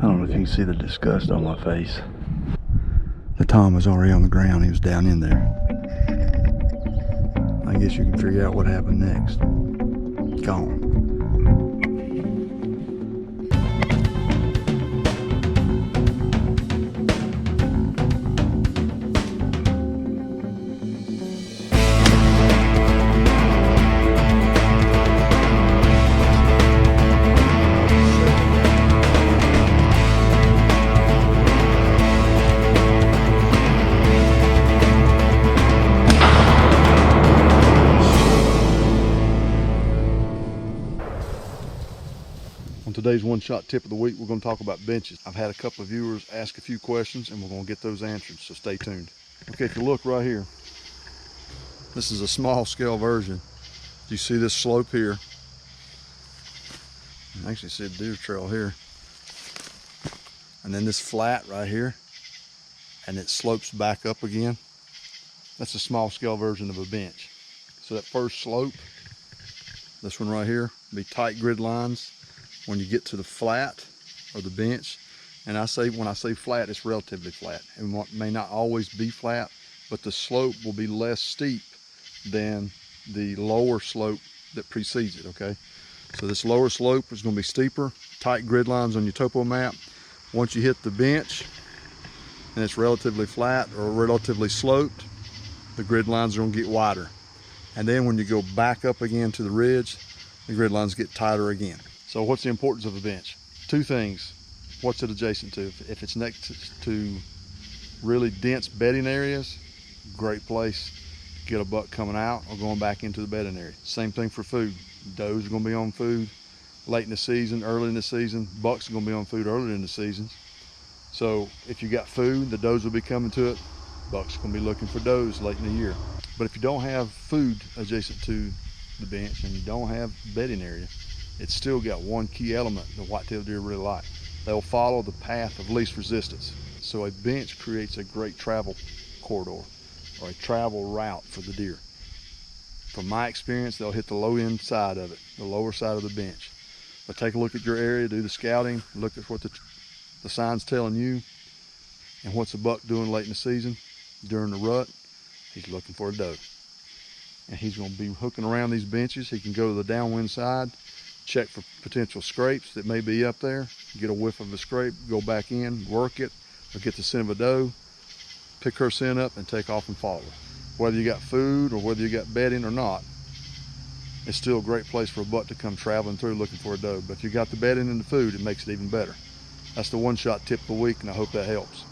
I don't know if you can see the disgust on my face. The tom was already on the ground. He was down in there. I guess you can figure out what happened next. Gone. On today's one-shot tip of the week, we're going to talk about benches. I've had a couple of viewers ask a few questions and we're going to get those answered, so stay tuned. Okay, if you look right here, this is a small scale version. You see this slope here. You can actually see a deer trail here. And then this flat right here, and it slopes back up again. That's a small scale version of a bench. So that first slope, this one right here, be tight grid lines. When you get to the flat or the bench, and when I say flat, it's relatively flat. It may not always be flat, but the slope will be less steep than the lower slope that precedes it, okay? So this lower slope is gonna be steeper, tight grid lines on your topo map. Once you hit the bench and it's relatively flat or relatively sloped, the grid lines are gonna get wider. And then when you go back up again to the ridge, the grid lines get tighter again. So what's the importance of a bench? Two things. What's it adjacent to? If it's next to really dense bedding areas, great place to get a buck coming out or going back into the bedding area. Same thing for food. Does are gonna be on food late in the season, early in the season. Bucks are gonna be on food early in the season. So if you got food, the does will be coming to it. Bucks are gonna be looking for does late in the year. But if you don't have food adjacent to the bench and you don't have bedding area, it's still got one key element the whitetail deer really like. They'll follow the path of least resistance. So a bench creates a great travel corridor or a travel route for the deer. From my experience, they'll hit the low end side of it, the lower side of the bench. But take a look at your area, do the scouting, look at what the sign's telling you, and what's the buck doing late in the season. During the rut, he's looking for a doe. And he's gonna be hooking around these benches. He can go to the downwind side, check for potential scrapes that may be up there, get a whiff of a scrape, go back in, work it, or get the scent of a doe, pick her scent up and take off and follow her. Whether you got food or whether you got bedding or not, it's still a great place for a buck to come traveling through looking for a doe. But if you got the bedding and the food, it makes it even better. That's the one-shot tip of the week, and I hope that helps.